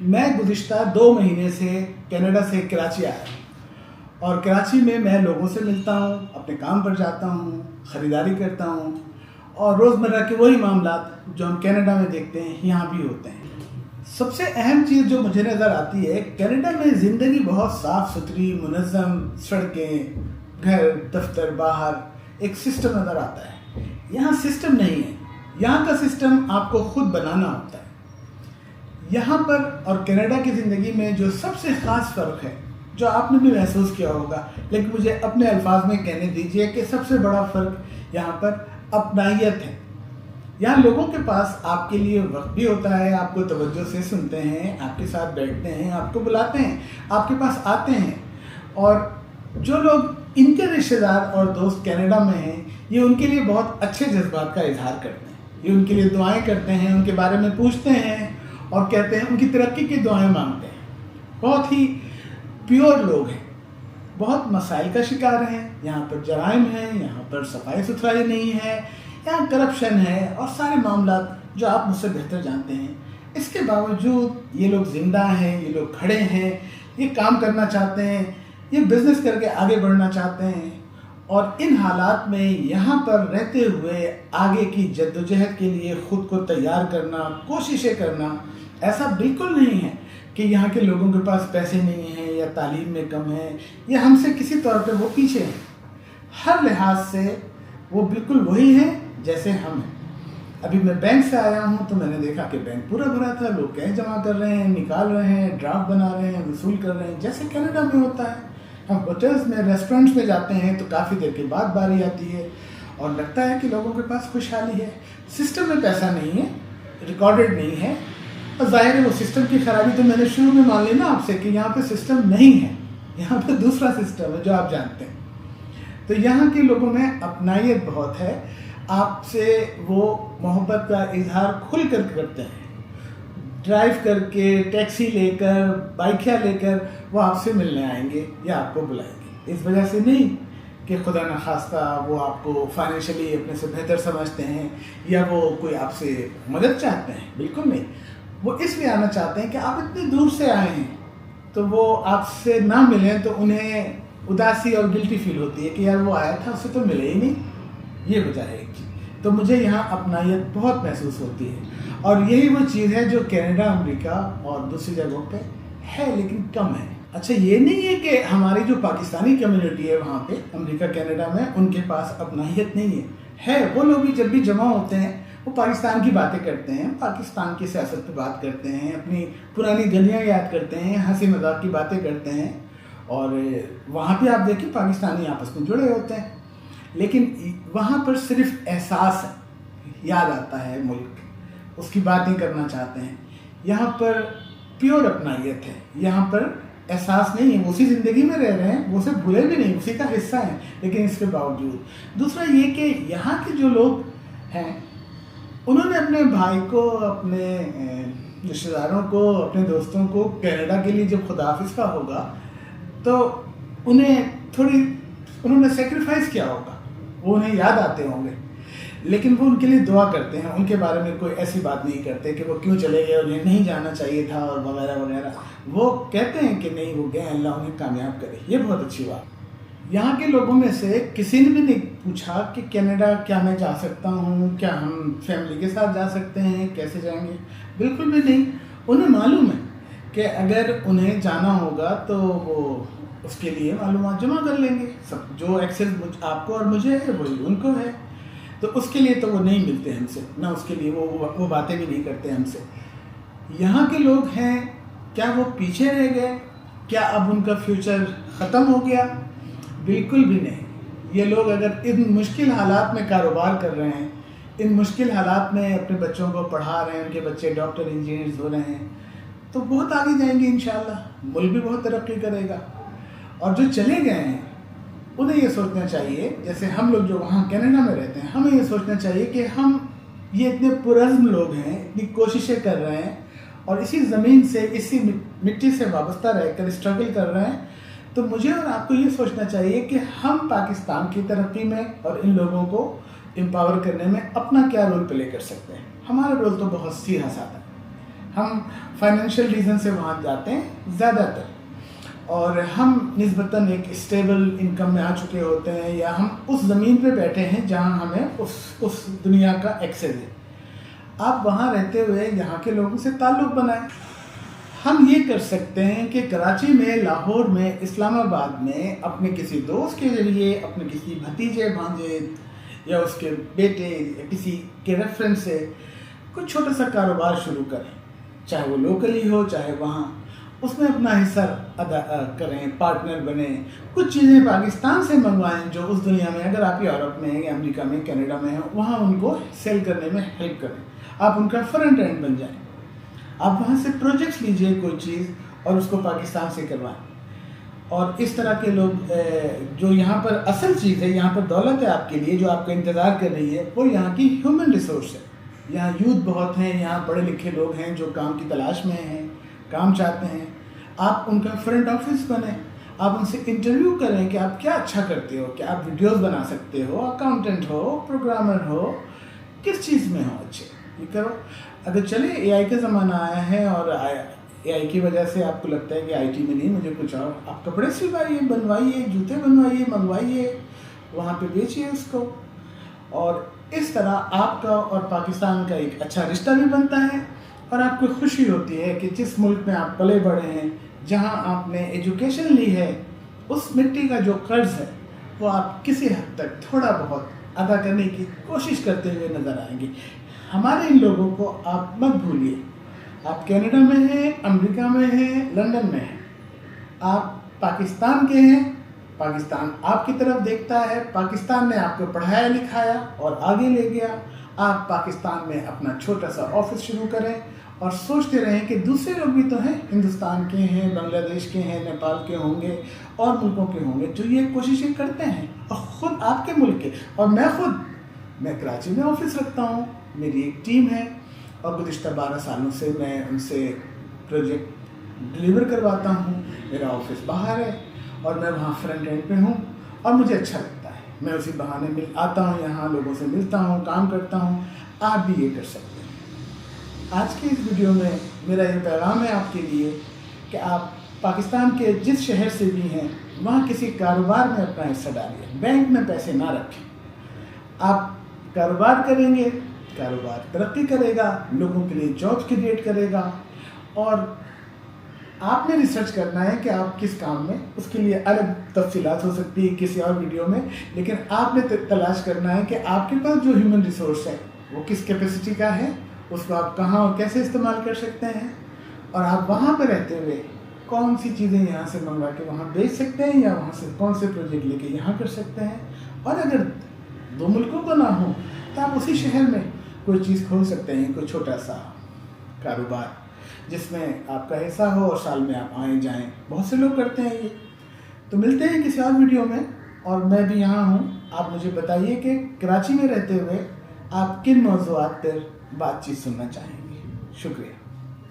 میں گزشتہ 2 مہینے سے کینیڈا سے کراچی آیا ہوں اور کراچی میں میں لوگوں سے ملتا ہوں، اپنے کام پر جاتا ہوں، خریداری کرتا ہوں اور روزمرہ کے وہی معاملات جو ہم کینیڈا میں دیکھتے ہیں یہاں بھی ہوتے ہیں۔ سب سے اہم چیز جو مجھے نظر آتی ہے، کینیڈا میں زندگی بہت صاف ستھری، منظم، سڑکیں، گھر، دفتر، باہر ایک سسٹم نظر آتا ہے۔ یہاں سسٹم نہیں ہے، یہاں کا سسٹم آپ کو خود بنانا ہوتا ہے۔ یہاں پر اور کینیڈا کی زندگی میں جو سب سے خاص فرق ہے، جو آپ نے بھی محسوس کیا ہوگا، لیکن مجھے اپنے الفاظ میں کہنے دیجئے کہ سب سے بڑا فرق یہاں پر اپنائیت ہے۔ یہاں لوگوں کے پاس آپ کے لیے وقت بھی ہوتا ہے، آپ کو توجہ سے سنتے ہیں، آپ کے ساتھ بیٹھتے ہیں، آپ کو بلاتے ہیں، آپ کے پاس آتے ہیں، اور جو لوگ ان کے رشتہ دار اور دوست کینیڈا میں ہیں، یہ ان کے لیے بہت اچھے جذبات کا اظہار کرتے ہیں، یہ ان کے لیے دعائیں کرتے ہیں، ان کے بارے میں پوچھتے ہیں اور کہتے ہیں، ان کی ترقی کی دعائیں مانگتے ہیں۔ بہت ہی پیور لوگ ہیں، بہت مسائل کا شکار ہیں، یہاں پر جرائم ہیں، یہاں پر صفائی ستھرائی نہیں ہے، یہاں کرپشن ہے اور سارے معاملات جو آپ مجھ سے بہتر جانتے ہیں۔ اس کے باوجود یہ لوگ زندہ ہیں، یہ لوگ کھڑے ہیں، یہ کام کرنا چاہتے ہیں، یہ بزنس کر کے آگے بڑھنا چاہتے ہیں، اور ان حالات میں یہاں پر رہتے ہوئے آگے کی جدوجہد کے لیے خود کو تیار کرنا، کوششیں کرنا۔ ایسا بالکل نہیں ہے کہ یہاں کے لوگوں کے پاس پیسے نہیں ہیں یا تعلیم میں کم ہے یا ہم سے کسی طور پہ وہ پیچھے ہیں۔ ہر لحاظ سے وہ بالکل وہی ہیں جیسے ہم ہیں۔ ابھی میں بینک سے آیا ہوں تو میں نے دیکھا کہ بینک پورا بھرا تھا، لوگ کیش جمع کر رہے ہیں، نکال رہے ہیں، ڈرافٹ بنا رہے ہیں، وصول کر رہے ہیں، جیسے کینیڈا میں ہوتا ہے۔ ہم ہوٹلز میں، ریسٹورنٹس میں جاتے ہیں تو کافی دیر کے بعد باری آتی ہے اور لگتا ہے کہ لوگوں کے پاس خوشحالی ہے۔ سسٹم میں پیسہ نہیں ہے، ریکارڈڈ نہیں ہے، اور ظاہر ہے وہ سسٹم کی خرابی تو میں نے شروع میں مان لی نا آپ سے کہ یہاں پہ سسٹم نہیں ہے، یہاں پہ دوسرا سسٹم ہے جو آپ جانتے ہیں۔ تو یہاں کے لوگوں میں اپنائیت بہت ہے، آپ سے وہ محبت کا اظہار کھل کر کرتے ہیں۔ ڈرائیو کر کے، ٹیکسی لے کر، بائکیا لے کر وہ آپ سے ملنے آئیں گے یا آپ کو بلائیں گے، اس وجہ سے نہیں کہ خدا نخواستہ وہ آپ کو فائنینشلی اپنے سے بہتر سمجھتے ہیں یا وہ کوئی آپ سے مدد چاہتے ہیں، بالکل نہیں۔ وہ اس لیے آنا چاہتے ہیں کہ آپ اتنی دور سے آئے ہیں تو وہ آپ سے نہ ملیں تو انہیں اداسی اور گلٹی فیل ہوتی ہے کہ یار وہ آیا تھا، اس سے تو ملے ہی نہیں، یہ وجہ ہے ایک چیز۔ تو مجھے یہاں اپنائیت بہت محسوس ہوتی ہے، اور یہی وہ چیز ہے جو کینیڈا، امریکہ اور دوسری جگہوں پہ ہے لیکن کم ہے۔ اچھا، یہ نہیں ہے کہ ہماری جو پاکستانی کمیونٹی ہے وہاں پہ امریکہ کینیڈا میں ان کے پاس اپنائیت نہیں ہے، وہ لوگ بھی جب بھی جمع ہوتے ہیں وہ پاکستان کی باتیں کرتے ہیں، پاکستان کی سیاست پہ بات کرتے ہیں، اپنی پرانی گلیاں یاد کرتے ہیں، ہنسی مذاق کی باتیں کرتے ہیں، اور وہاں پہ آپ دیکھیں پاکستانی آپس میں جڑے ہوتے ہیں، لیکن وہاں پر صرف احساس ہے، یاد آتا ہے ملک، اس کی باتیں کرنا چاہتے ہیں۔ یہاں پر پیور اپنائیت ہے، یہاں پر احساس نہیں ہے، وہ اسی زندگی میں رہ رہے ہیں، وہ اسے بھولے بھی نہیں، اسی کا حصہ ہیں، لیکن اس کے باوجود دوسرا یہ کہ یہاں کے جو لوگ ہیں انہوں نے اپنے بھائی کو، اپنے رشتہ داروں کو، اپنے دوستوں کو کینیڈا کے لیے جب خدا حافظ کا ہوگا تو انہوں نے سیکریفائز کیا ہوگا، وہ انہیں یاد آتے ہوں گے، لیکن وہ ان کے لیے دعا کرتے ہیں، ان کے بارے میں کوئی ایسی بات نہیں کرتے کہ وہ کیوں چلے گئے، انہیں نہیں جانا چاہیے تھا اور وغیرہ وغیرہ۔ وہ کہتے ہیں کہ نہیں، وہ گئے، اللہ انہیں کامیاب کرے، یہ بہت اچھی بات۔ یہاں کے لوگوں میں سے کسی نے بھی نہیں پوچھا کہ کینیڈا کیا میں جا سکتا ہوں، کیا ہم فیملی کے ساتھ جا سکتے ہیں، کیسے جائیں گے، بالکل بھی نہیں۔ انہیں معلوم ہے کہ اگر انہیں جانا ہوگا تو وہ اس کے لیے معلومات جمع کر لیں گے، سب جو ایکسیس آپ کو اور مجھے ہے وہی ان کو ہے، تو اس کے لیے تو وہ نہیں ملتے ہم سے، نہ اس کے لیے وہ باتیں بھی نہیں کرتے ہم سے۔ یہاں کے لوگ ہیں، کیا وہ پیچھے رہ گئے؟ کیا اب ان کا فیوچر ختم ہو گیا؟ بالکل بھی نہیں۔ یہ لوگ اگر ان مشکل حالات میں کاروبار کر رہے ہیں، ان مشکل حالات میں اپنے بچوں کو پڑھا رہے ہیں، ان کے بچے ڈاکٹر، انجینئرز ہو رہے ہیں، تو بہت آگے جائیں گے انشاءاللہ، ملک بھی بہت ترقی کرے گا۔ اور جو چلے گئے ہیں انہیں یہ سوچنا چاہیے، جیسے ہم لوگ جو وہاں کینیڈا میں رہتے ہیں، ہمیں یہ سوچنا چاہیے کہ ہم یہ اتنے پرعزم لوگ ہیں، اتنی کوششیں کر رہے ہیں اور اسی زمین سے، اسی مٹی سے وابستہ رہ کر اسٹرگل کر رہے ہیں، تو مجھے اور آپ کو یہ سوچنا چاہیے کہ ہم پاکستان کی ترقی میں اور ان لوگوں کو امپاور کرنے میں اپنا کیا رول پلے کر سکتے ہیں۔ ہمارا رول تو بہت سیدھا سادہ ہے، ہم فائنینشیل ریزن سے وہاں جاتے ہیں زیادہ تر، اور ہم نسبتاً ایک اسٹیبل انکم میں آ چکے ہوتے ہیں، یا ہم اس زمین پہ بیٹھے ہیں جہاں ہمیں اس دنیا کا ایکسیس ہے۔ آپ وہاں رہتے ہوئے یہاں کے لوگوں سے تعلق بنائیں۔ ہم یہ کر سکتے ہیں کہ کراچی میں، لاہور میں، اسلام آباد میں اپنے کسی دوست کے ذریعے، اپنے کسی بھتیجے بھانجے یا اس کے بیٹے یا کسی کے ریفرنس سے کچھ چھوٹا سا کاروبار شروع کریں، چاہے وہ لوکلی ہو چاہے وہاں، اس میں اپنا حصہ ادا کریں، پارٹنر بنیں، کچھ چیزیں پاکستان سے منگوائیں جو اس دنیا میں، اگر آپ یورپ میں یا امریکہ میں، کینیڈا میں ہیں، وہاں ان کو سیل کرنے میں ہیلپ کریں، آپ ان کا فرنٹ اینڈ بن جائیں۔ آپ وہاں سے پروجیکٹس لیجئے کوئی چیز اور اس کو پاکستان سے کروائیں، اور اس طرح کے لوگ جو یہاں پر اصل چیز ہے، یہاں پر دولت ہے آپ کے لیے جو آپ کا انتظار کر رہی ہے، وہ یہاں کی ہیومن ریسورس ہے۔ یہاں یوتھ بہت ہیں، یہاں پڑھے لکھے لوگ ہیں جو کام کی تلاش میں ہیں، کام چاہتے ہیں۔ آپ ان کا فرنٹ آفس بنیں، آپ ان سے انٹرویو کریں کہ آپ کیا اچھا کرتے ہو، کہ آپ ویڈیوز بنا سکتے ہو، اکاؤنٹنٹ ہو، پروگرامر ہو، کس چیز میں ہو اچھے، یہ کرو۔ اگر چلے اے آئی کا زمانہ آیا ہے اور اے آئی کی وجہ سے آپ کو لگتا ہے کہ آئی ٹی میں نہیں، مجھے کچھ اور، آپ کپڑے سلوائیے، بنوائیے، جوتے بنوائیے، منگوائیے، وہاں پہ بیچیے اس کو، اور اس طرح آپ کا اور پاکستان کا ایک اچھا رشتہ بھی بنتا ہے، اور آپ کو خوشی ہوتی ہے کہ جس ملک میں آپ پلے بڑھے ہیں، جہاں آپ نے ایجوکیشن لی ہے، اس مٹی کا جو قرض ہے وہ آپ کسی حد تک تھوڑا بہت ادا کرنے کی کوشش کرتے ہوئے نظر آئیں گے۔ ہمارے ان لوگوں کو آپ مت بھولیے، آپ کینیڈا میں ہیں، امریکہ میں ہیں، لندن میں ہیں، آپ پاکستان کے ہیں، پاکستان آپ کی طرف دیکھتا ہے، پاکستان نے آپ کو پڑھایا لکھایا اور آگے لے گیا۔ آپ پاکستان میں اپنا چھوٹا سا آفس شروع کریں اور سوچتے رہیں کہ دوسرے لوگ بھی تو ہیں، ہندوستان کے ہیں، بنگلہ دیش کے ہیں، نیپال کے ہوں گے اور ملکوں کے ہوں گے جو یہ کوششیں کرتے ہیں، اور خود آپ کے ملک کے، اور میں کراچی میں آفس رکھتا ہوں، میری ایک ٹیم ہے، اور گزشتہ 12 سالوں سے میں ان سے پروجیکٹ ڈلیور کرواتا ہوں۔ میرا آفس باہر ہے اور میں وہاں فرنٹ اینڈ پہ ہوں، اور مجھے اچھا لگتا ہے، میں اسی بہانے آتا ہوں یہاں، لوگوں سے ملتا ہوں، کام کرتا ہوں۔ آپ بھی یہ کر سکتے ہیں۔ آج کی اس ویڈیو میں میرا یہ پیغام ہے آپ کے لیے کہ آپ پاکستان کے جس شہر سے بھی ہیں وہاں کسی کاروبار میں اپنا حصہ ڈالیے، بینک میں پیسے نہ رکھیں۔ آپ کاروبار کریں گے، کاروبار ترقی کرے گا، لوگوں کے لیے جاب کریٹ کرے گا، اور آپ نے ریسرچ کرنا ہے کہ آپ کس کام میں، اس کے لیے الگ تفصیلات ہو سکتی ہے کسی اور ویڈیو میں، لیکن آپ نے تلاش کرنا ہے کہ آپ کے پاس جو ہیومن ریسورس ہے وہ کس کیپیسٹی کا ہے، اس کو آپ کہاں اور کیسے استعمال کر سکتے ہیں، اور آپ وہاں پہ رہتے ہوئے کون سی چیزیں یہاں سے منگوا کے وہاں بیچ سکتے ہیں، یا وہاں سے کون سے پروجیکٹ لے کے یہاں کر سکتے ہیں۔ اور اگر 2 ملکوں کو نہ ہو تو آپ اسی شہر میں کوئی چیز کھول سکتے ہیں، کوئی چھوٹا سا کاروبار جس میں آپ کا حصہ ہو اور سال میں آپ آئیں جائیں۔ بہت سے لوگ کرتے ہیں یہ۔ تو ملتے ہیں کسی اور ویڈیو میں، اور میں بھی یہاں ہوں۔ آپ مجھے بتائیے کہ کراچی میں رہتے ہوئے آپ کن موضوعات پر بات چیت سننا چاہیں گے۔ شکریہ۔